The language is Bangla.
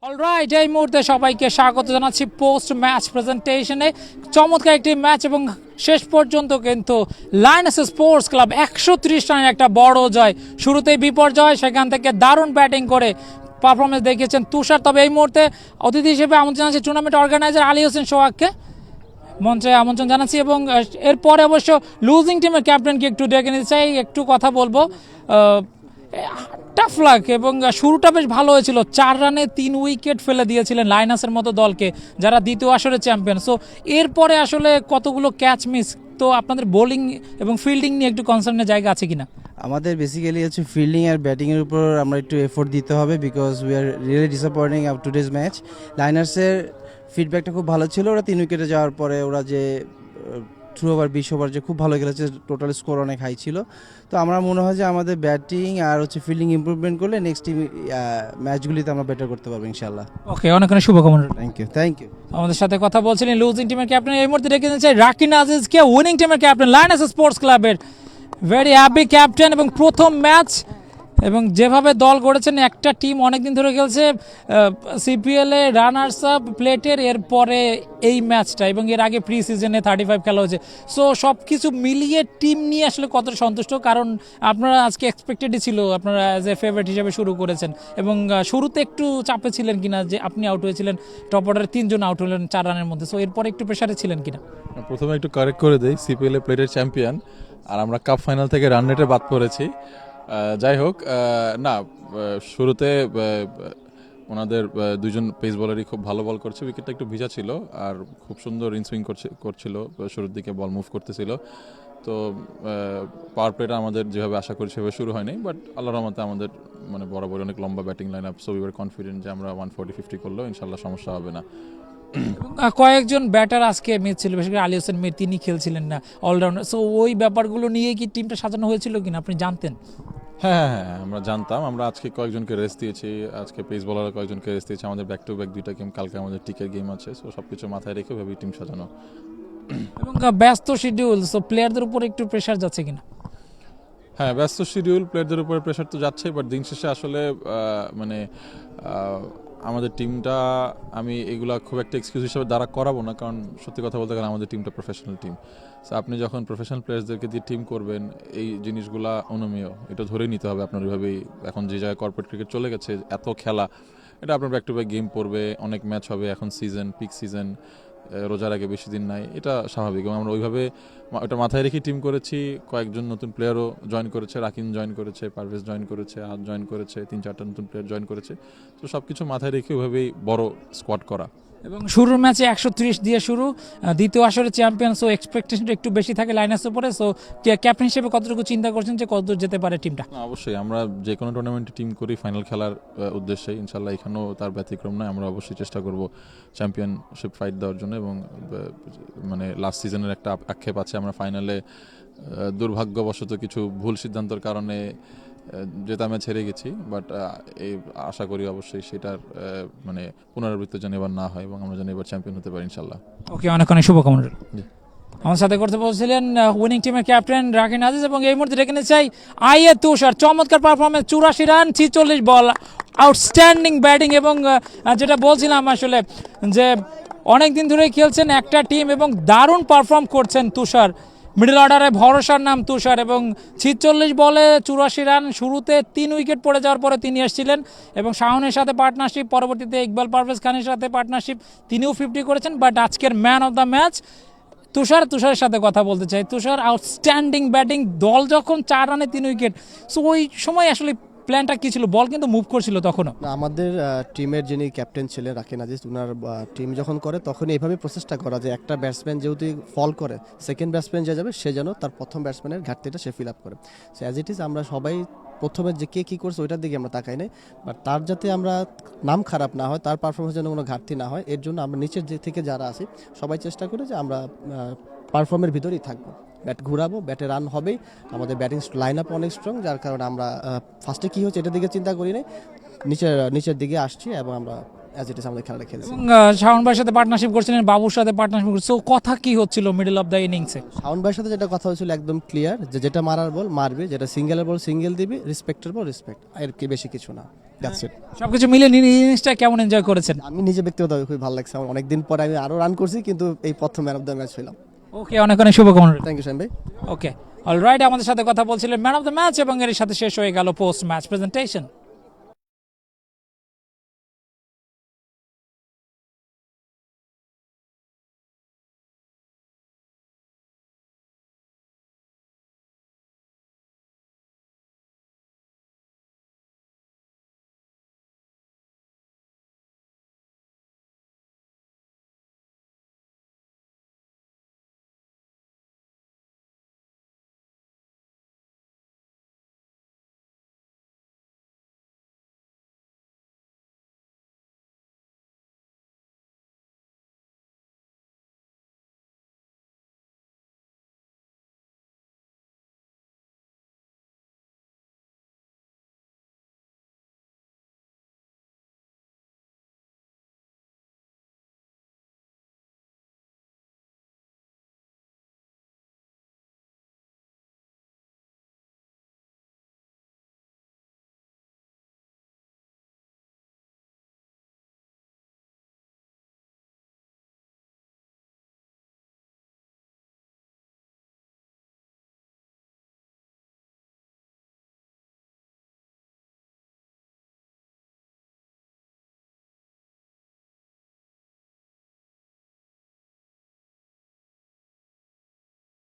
অলরাইট, এই মুহূর্তে সবাইকে স্বাগত জানাচ্ছি পোস্ট ম্যাচ প্রেজেন্টেশনে। চমৎকার একটি ম্যাচ এবং শেষ পর্যন্ত কিন্তু লায়ন্স স্পোর্টস ক্লাব 130 রানের একটা বড় জয়। শুরুতেই বিপর্যয়, সেখান থেকে দারুণ ব্যাটিং করে পারফরমেন্স দেখিয়েছেন তুষার। তবে এই মুহূর্তে অতিথি হিসেবে আমন্ত্রণ জানাচ্ছি টুর্নামেন্ট অর্গানাইজার আলী হোসেন সোহাগকে, মঞ্চে আমন্ত্রণ জানাচ্ছি। এবং এরপরে অবশ্য লুজিং টিমের ক্যাপ্টেনকে একটু ডেকে নিতে চাই, একটু কথা বলবো। টাফ লাক এবং শুরুটা বেশ ভালো হয়েছিল, 4 রানে 3 উইকেট ফেলে দিয়েছিলেন লায়ন্সের মতো দলকে, যারা দ্বিতীয় আসরে চ্যাম্পিয়ন। সো এরপরে আসলে কতগুলো ক্যাচ মিস, তো আপনাদের বোলিং এবং ফিল্ডিং নিয়ে একটু কনসার্নের জায়গা আছে কিনা? আমাদের বেসিক্যালি হচ্ছে ফিল্ডিং আর ব্যাটিংয়ের উপর আমরা একটু এফোর্ট দিতে হবে, because we are really disappointing up today's match. লাইনার্সের ফিডব্যাকটা খুব ভালো ছিল, ওরা 3 উইকেটে যাওয়ার পরে ওরা যে থ্রু ওভার 20 ওভার যে খুব ভালো খেলেছে, টোটাল স্কোর অনেক হাই ছিল। তো আমরা মনে হয় যে আমাদের ব্যাটিং আর হচ্ছে ফিল্ডিং ইমপ্রুভমেন্ট করলে নেক্সট ম্যাচগুলিতে আমরা বেটার করতে পারবো ইনশাল্লাহ। ওকে, অনেক অনেক শুভকামনা। Thank you. আমাদের সাথে কথা বলছিলেন লুজিং টিমের ক্যাপ্টেন। এই মুহূর্তে ডেকে নিতে চাই রাকিন আজিজকে, উইনিং টিমের ক্যাপ্টেন, লায়ন্স স্পোর্টস ক্লাবের ভেরি হ্যাপি ক্যাপ্টেন। এবং প্রথম ম্যাচ এবং যেভাবে দল গড়েছেন, একটা টিম অনেকদিন ধরে খেলছে সিপিএলে রানার্স আপ প্লেটের, এরপরে এই ম্যাচটা এবং এর আগে প্রি সিজনে 35 খেলা হয়েছে। সো সব কিছু মিলিয়ে টিম নিয়ে আসলে কতটা সন্তুষ্ট? কারণ আপনারা আজকে এক্সপেক্টেডই ছিল, আপনারা অ্যাজ এ ফেভারিট হিসেবে শুরু করেছেন এবং শুরুতে একটু চাপে ছিলেন কিনা যে আপনি আউট হয়েছিলেন, টপ অর্ডারে 3 জন আউট হলেন 4 রানের মধ্যে। সো এরপরে একটু প্রেশারে ছিলেন কিনা? প্রথমে একটু কারেক্ট করে দেই, সিপিএলে প্লেটের চ্যাম্পিয়ন আর আমরা কাপ ফাইনাল থেকে রান রেটে বাদ পড়েছি। যাই হোক, না, শুরুতে ওনাদের 2 জন পেস বলারই খুব ভালো বল করছে, উইকেটটা একটু ভিজা ছিল আর খুব সুন্দর ইনসুইং করছিল, শুরুর দিকে বল মুভ করতেছিল। তো পাওয়ার প্লেটা আমাদের যেভাবে আশা করি সেভাবে শুরু হয়নি, বাট আল্লাহর রহমতে আমাদের মানে বরাবর অনেক লম্বা batting line up, so we were confident যে আমরা 140-50 করলেও ইনশাল্লাহ সমস্যা হবে না। কয়েকজন ব্যাটার আজকে মিস ছিল, বিশেষ করে আলী হোসেন মীর, তিনি খেলছিলেন না অলরাউন্ডার। সো ওই ব্যাপারগুলো নিয়ে কি টিমটা সাজানো হয়েছিল কিনা আপনি জানতেন? হ্যাঁ, আমরা জানতাম। আমরা আজকে কয়েকজনকে রেস্ট দিয়েছি, আজকে পেস বলার কয়েকজনকে রেস্ট দিয়েছি। আমাদের ব্যাক টু ব্যাক 2টা গেম, কালকে আমাদের টিকের গেম আছে। সো সবকিছু মাথায় রেখে ভেবে টিম সাজানো। এবং ব্যস্ত শিডিউল, সো প্লেয়ারদের উপর একটু প্রেশার যাচ্ছে কিনা? হ্যাঁ, ব্যস্ত শিডিউল, প্লেয়ারদের উপরে প্রেশার তো যাচ্ছে, বাট দিন শেষে আসলে মানে আমাদের টিমটা, আমি এগুলা খুব একটা এক্সকিউজ হিসেবে দাঁড়া করাবো না, কারণ সত্যি কথা বলতে গেলে আমাদের টিমটা প্রফেশনাল টিম। সো আপনি যখন প্রফেশনাল প্লেয়ার্সদেরকে দিয়ে টিম করবেন, এই জিনিসগুলা অনুমেয়, এটা ধরেই নিতে হবে আপনার। ওইভাবেই এখন যে জায়গায় কর্পোরেট ক্রিকেট চলে গেছে, এত খেলা, এটা আপনার ব্যাক টু ব্যাক গেম পড়বে, অনেক ম্যাচ হবে, এখন সিজন, পিক সিজন, রোজার আগে বেশি দিন নাই, এটা স্বাভাবিক। এবং আমরা ওইভাবে এটা মাথায় রেখে টিম করেছি। কয়েকজন নতুন প্লেয়ারও জয়েন করেছে, রাকিন জয়েন করেছে, পারভেজ জয়েন করেছে, আজ জয়েন করেছে, 3-4টা নতুন প্লেয়ার জয়েন করেছে। তো সব কিছু মাথায় রেখে ওইভাবেই বড় স্কোয়াড করা। এবং শুরুর ম্যাচে 130 দিয়ে শুরু, দ্বিতীয় আসরে চ্যাম্পিয়ন, সো এক্সপেকটেশনটা একটু বেশি থাকে লাইনার্সের উপরে। সো ক্যাপ্টেন হিসেবে কতটুকু চিন্তা করছেন যে কতদূর যেতে পারে টিমটা? অবশ্যই আমরা যে কোনো টুর্নামেন্টে টিম করি ফাইনাল খেলার উদ্দেশ্যে, ইনশাল্লাহ এখানেও তার ব্যতিক্রম নয়। আমরা অবশ্যই চেষ্টা করব চ্যাম্পিয়নশিপ ফাইট দেওয়ার জন্য। এবং মানে লাস্ট সিজনের একটা আক্ষেপ আছে, আমরা ফাইনালে দুর্ভাগ্যবশত কিছু ভুল সিদ্ধান্তের কারণে যেটা ম্যাচ হেরে গেছি, বাট এই আশা করি অবশ্যই সেটার মানে পুনরাবৃত্তি যেন এবার না হয় এবং আমরা যেন এবার চ্যাম্পিয়ন হতে পারি ইনশাল্লাহ। ওকে, অনেক অনেক শুভকামনা। আমার সাথে করতে বলছিলেন উইনিং টিমের ক্যাপ্টেন রাকিন আজিজ। এবং এই মুহূর্তে ডেকে নিতে চাই আইএ তুষার, চমৎকার পারফরমেন্স, 84 রান, 46 বল, আউটস্ট্যান্ডিং ব্যাটিং। এবং যেটা বলছিলাম আসলে যে অনেক দিন ধরেই খেলছেন একটা টিম এবং দারুণ পারফর্ম করছেন তুষার। মিডল অর্ডারে ভরসার নাম তুষার। এবং 46 বলে 84 রান, শুরুতে 3 উইকেট পড়ে যাওয়ার পরে তিনি এসেছিলেন এবং শাওনের সাথে পার্টনারশিপ, পরবর্তীতে ইকবাল পারভেজ খানের সাথে পার্টনারশিপ, তিনিও 50 করেছেন। বাট আজকের ম্যান অফ দ্য ম্যাচ তুষারের সাথে কথা বলতে চাই। তুষার, আউটস্ট্যান্ডিং ব্যাটিং, দল যখন 4 রানে 3 উইকেট, সো ওই সময় আসলে প্ল্যানটা কী ছিল? বল কিন্তু মুভ করছিল তখনও। আমাদের টিমের যিনি ক্যাপ্টেন ছিলেন রাকিন আজিজ, ওনার টিম যখন করে তখন এইভাবে প্রচেষ্টা করা যে একটা ব্যাটসম্যান যেহেতু ফল করে, সেকেন্ড ব্যাটসম্যান যে যাবে সে যেন তার প্রথম ব্যাটসম্যানের ঘাটতিটা সে ফিল আপ করে। সো অ্যাজ ইট ইজ আমরা সবাই প্রথমে যে কে কী করছে ওইটার দিকে আমরা তাকাই নাই, বাট তার যাতে আমরা নাম খারাপ না হয়, তার পারফরমেন্স যেন কোনো ঘাটতি না হয়, এর জন্য আমরা নিচের থেকে যারা আছি সবাই চেষ্টা করি যে আমরা পারফর্মের ভিতরেই থাকবো, ব্যাট ঘুরাবো, ব্যাটে রান হবেই। আমাদের ব্যাটিং লাইন আপ অনেক স্ট্রং, যার কারণে আমরা ফার্স্টে কী হচ্ছে এটার দিকে চিন্তা করি নাই, নিচের দিকে আসছি এবং আমরা অ্যাজ ইট ইজ আমাদের খেলাটা খেলছি। এবং শাওন ভাইয়ের সাথে পার্টনারশিপ করছিলেন, বাবুর সাথে পার্টনারশিপ করছেন। সো কথা কি হচ্ছিল মিডল অফ দ্য ইনিংসে? শাওন ভাইয়ের সাথে যেটা কথা হয়েছিল একদম ক্লিয়ার যে যেটা মারার বল মারবে, যেটা সিঙ্গেলের বল সিঙ্গেল দিবি, রেসপেক্টের বল রেসপেক্ট, এর কি বেশি কিছু না। That's it. সবকিছু মিলে ইনিংসটা কেমন এনজয় করেছেন? আমি নিজে ব্যক্তিগতভাবে খুবই ভালো লাগছে, আমার অনেকদিন পরে আমি আরও রান করছি, কিন্তু এই প্রথম ম্যান অফ দ্য ম্যাচ হইলাম। ওকে, অনেক অনেক শুভকামনা। থ্যাংক ইউ শাহিন ভাই। ওকে, অলরাইট, আমাদের সাথে কথা বলছিলেন ম্যান অফ দ্য ম্যাচ এবং এর সাথে শেষ হয়ে গেল পোস্ট ম্যাচ প্রেজেন্টেশন।